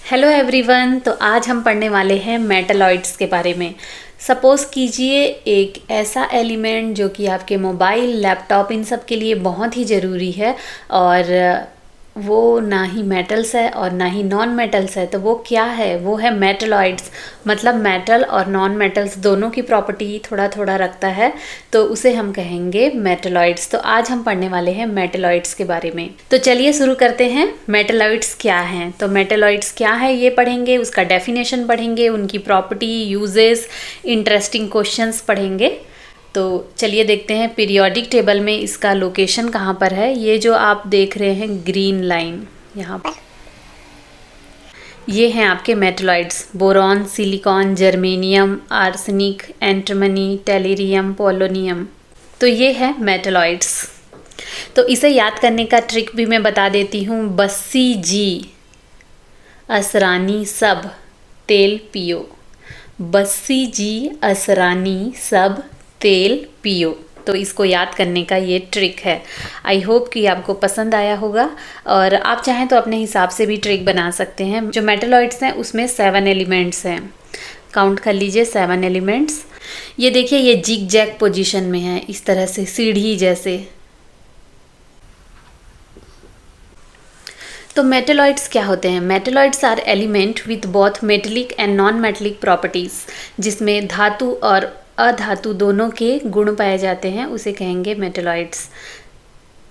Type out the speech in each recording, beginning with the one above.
Hello everyone. तो आज हम पढ़ने वाले हैं मेटलॉइड्स के बारे में। सपोज़ कीजिए एक ऐसा एलिमेंट जो कि आपके मोबाइल, लैपटॉप इन सब के लिए बहुत ही ज़रूरी है और वो ना ही मेटल्स है और ना ही नॉन मेटल्स है। तो वो क्या है? वो है मेटलॉइड्स। मतलब मेटल और नॉन मेटल्स दोनों की प्रॉपर्टी थोड़ा थोड़ा रखता है, तो उसे हम कहेंगे मेटलॉइड्स। तो आज हम पढ़ने वाले हैं मेटलॉइड्स के बारे में। तो चलिए शुरू करते हैं। मेटलॉइड्स क्या हैं? तो मेटलॉइड्स क्या है ये पढ़ेंगे, उसका डेफिनेशन पढ़ेंगे, उनकी प्रॉपर्टी, यूजेस, इंटरेस्टिंग क्वेश्चंस पढ़ेंगे। तो चलिए देखते हैं पीरियोडिक टेबल में इसका लोकेशन कहाँ पर है। ये जो आप देख रहे हैं ग्रीन लाइन यहाँ पर, ये हैं आपके metalloids: boron, silicon, germanium, arsenic, antimony, tellurium, polonium. तो ये है मेटलॉइड्स। तो इसे याद करने का ट्रिक भी मैं बता देती हूँ। बस्सी जी असरानी सब तेल पियो। बस्सी जी असरानी सब तेल पियो। तो इसको याद करने का ये ट्रिक है। आई होप कि आपको पसंद आया होगा और आप चाहें तो अपने हिसाब से भी ट्रिक बना सकते हैं। जो मेटलॉइड्स हैं उसमें 7 एलिमेंट्स हैं। काउंट कर लीजिए 7 एलिमेंट्स। ये देखिए, ये जिग जैग पोजीशन में है, इस तरह से सीढ़ी जैसे। तो मेटलॉइड्स क्या होते हैं? Metalloids are element with both metallic and non metallic properties, जिसमें धातु और अधातु दोनों के गुण पाए जाते हैं, उसे कहेंगे मेटलॉइड्स।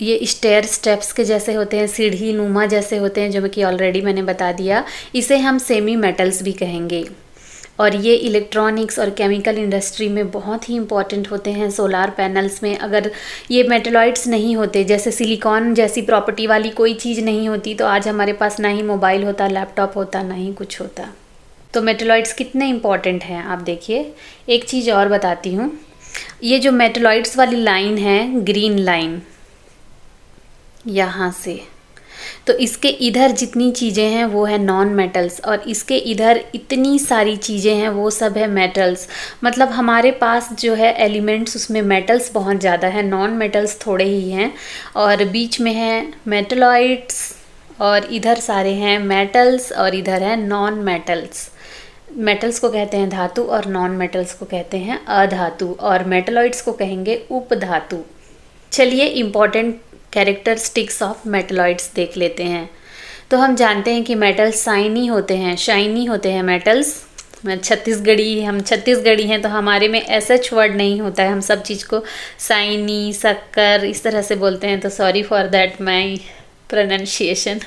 ये स्टेयर स्टेप्स के जैसे होते हैं, सीढ़ी नुमा जैसे होते हैं, जो कि ऑलरेडी मैंने बता दिया। इसे हम सेमी मेटल्स भी कहेंगे। और ये इलेक्ट्रॉनिक्स और केमिकल इंडस्ट्री में बहुत ही इंपॉर्टेंट होते हैं। सोलार पैनल्स में अगर ये मेटलॉइड्स नहीं होते, जैसे सिलिकॉन जैसी प्रॉपर्टी वाली कोई चीज़ नहीं होती, तो आज हमारे पास ना ही मोबाइल होता, लैपटॉप होता, ना ही कुछ होता। तो मेटलॉइड्स कितने इंपॉर्टेंट हैं आप देखिए। एक चीज़ और बताती हूँ। ये जो मेटलॉइड्स वाली लाइन है, ग्रीन लाइन, यहाँ से, तो इसके इधर जितनी चीज़ें हैं वो है नॉन मेटल्स, और इसके इधर इतनी सारी चीज़ें हैं वो सब है मेटल्स। मतलब हमारे पास जो है एलिमेंट्स, उसमें मेटल्स बहुत ज़्यादा है, नॉन मेटल्स थोड़े ही हैं। और बीच में है मेटलॉइड्स, और इधर सारे हैं मेटल्स, और इधर है नॉन मेटल्स। मेटल्स को कहते हैं धातु और नॉन मेटल्स को कहते हैं अधातु, और मेटलॉइड्स को कहेंगे उपधातु। चलिए इम्पॉर्टेंट कैरेक्टरिस्टिक्स ऑफ मेटलॉइड्स देख लेते हैं। तो हम जानते हैं कि मेटल्स शाइनी होते हैं मेटल्स। हम छत्तीसगढ़ी हैं, तो हमारे में एसएच वर्ड नहीं होता है, हम सब चीज़ को शाइनी, शक्कर इस तरह से बोलते हैं। तो sorry for that my pronunciation.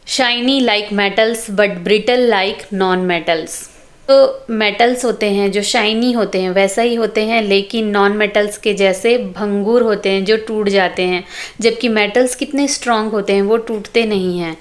Shiny like metals but brittle like non metals. तो मेटल्स होते हैं जो शाइनी होते हैं वैसा ही होते हैं, लेकिन नॉन मेटल्स के जैसे भंगुर होते हैं जो टूट जाते हैं। जबकि मेटल्स कितने स्ट्रांग होते हैं, वो टूटते नहीं हैं।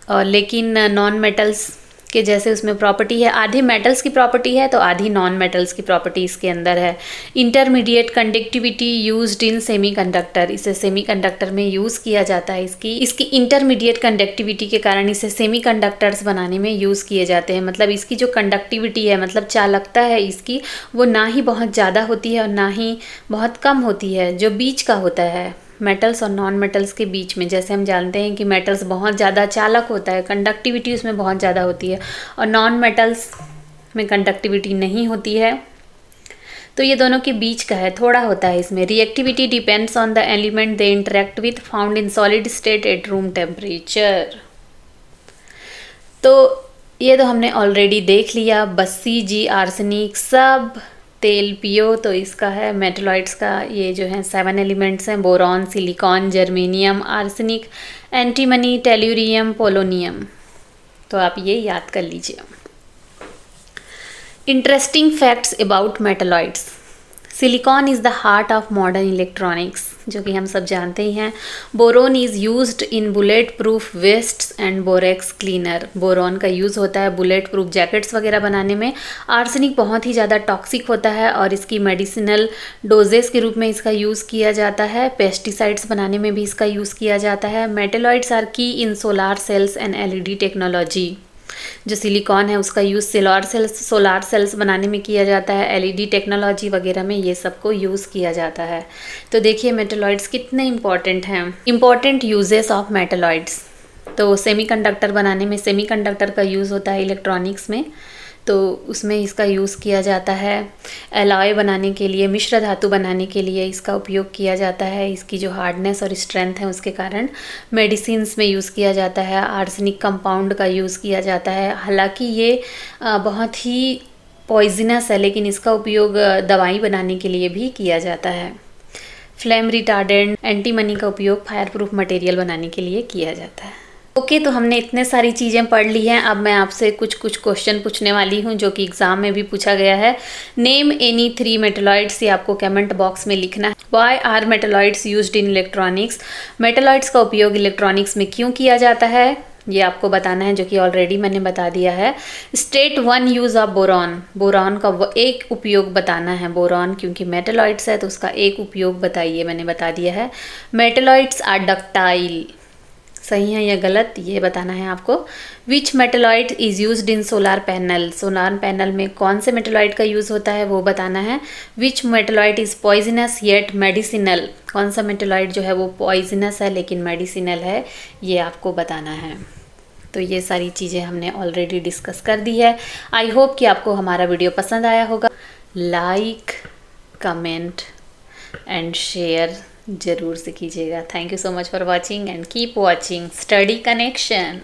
और लेकिन नॉन मेटल्स के जैसे उसमें प्रॉपर्टी है, आधी मेटल्स की प्रॉपर्टी है तो आधी नॉन मेटल्स की प्रॉपर्टी इसके अंदर है। Intermediate conductivity used in semiconductor, इसे सेमीकंडक्टर में यूज़ किया जाता है। इसकी इंटरमीडिएट कंडक्टिविटी के कारण इसे सेमीकंडक्टर्स बनाने में यूज़ किए जाते हैं। मतलब इसकी जो कंडक्टिविटी है, मतलब चालकता है इसकी, वो ना ही बहुत ज़्यादा होती है और ना ही बहुत कम होती है, जो बीच का होता है मेटल्स और नॉन मेटल्स के बीच में। जैसे हम जानते हैं कि मेटल्स बहुत ज़्यादा चालक होता है, कंडक्टिविटी उसमें बहुत ज़्यादा होती है, और नॉन मेटल्स में कंडक्टिविटी नहीं होती है। तो ये दोनों के बीच का है, थोड़ा होता है इसमें। Reactivity depends on the element they interact with, found in solid state at room temperature. तो ये तो हमने ऑलरेडी देख लिया। बस्सी जी आर्सेनिक सब तेल पियो। तो इसका है मेटलॉइड्स का, ये जो है 7 एलिमेंट्स हैं: boron, silicon, germanium, arsenic, antimony, tellurium, polonium. तो आप ये याद कर लीजिए। Interesting facts about metalloids. Silicon is the heart of modern electronics, जो कि हम सब जानते ही हैं। Boron is used in bullet proof wastes and borax cleaner. Boron का यूज़ होता है बुलेट प्रूफ जैकेट्स वगैरह बनाने में। आर्सेनिक बहुत ही ज़्यादा टॉक्सिक होता है और इसकी मेडिसिनल डोजेस के रूप में इसका यूज़ किया जाता है। पेस्टिसाइड्स बनाने में भी इसका यूज़ किया जाता है। Metalloids are key in solar cells and LED technology. जो सिलिकॉन है उसका यूज़ सोलार सेल्स बनाने में किया जाता है, एलईडी टेक्नोलॉजी वगैरह में ये सबको यूज़ किया जाता है। तो देखिए मेटलॉइड्स कितने इंपॉर्टेंट हैं। Important uses of metalloids. तो सेमीकंडक्टर बनाने में सेमीकंडक्टर का यूज़ होता है इलेक्ट्रॉनिक्स में, तो उसमें इसका यूज़ किया जाता है। एलॉय बनाने के लिए, मिश्र धातु बनाने के लिए इसका उपयोग किया जाता है। इसकी जो हार्डनेस और स्ट्रेंथ है उसके कारण मेडिसिन्स में यूज़ किया जाता है। आर्सेनिक कंपाउंड का यूज़ किया जाता है। हालांकि ये बहुत ही पॉइजनस है, लेकिन इसका उपयोग दवाई बनाने के लिए भी किया जाता है। फ्लेम रिटार्डेंट, एंटीमनी का उपयोग फायर प्रूफ मटेरियल बनाने के लिए किया जाता है। ओके, तो हमने इतने सारी चीज़ें पढ़ ली हैं। अब मैं आपसे कुछ क्वेश्चन पूछने वाली हूँ जो कि एग्जाम में भी पूछा गया है। नेम एनी 3 मेटलॉइड्स, ये आपको कमेंट बॉक्स में लिखना है। Why are metalloids used in electronics, metalloids का उपयोग इलेक्ट्रॉनिक्स में क्यों किया जाता है, ये आपको बताना है, जो कि ऑलरेडी मैंने बता दिया है। State 1 use of boron, boron का एक उपयोग बताना है। बोरॉन क्योंकि मेटलॉइड्स है तो उसका एक उपयोग बताइए, मैंने बता दिया है। मेटलॉइड्स आर डक्टाइल, सही है या गलत ये बताना है आपको। Which metalloid is used in solar panel, solar panel में कौन से मेटलॉइड का यूज़ होता है वो बताना है। Which metalloid is poisonous yet medicinal, कौन सा मेटलॉइड जो है वो पॉइजनस है लेकिन मेडिसिनल है, ये आपको बताना है। तो ये सारी चीज़ें हमने ऑलरेडी डिस्कस कर दी है। आई होप कि आपको हमारा वीडियो पसंद आया होगा। लाइक, कमेंट एंड शेयर ज़रूर से कीजिएगा। Thank you so much for watching and keep watching study connection.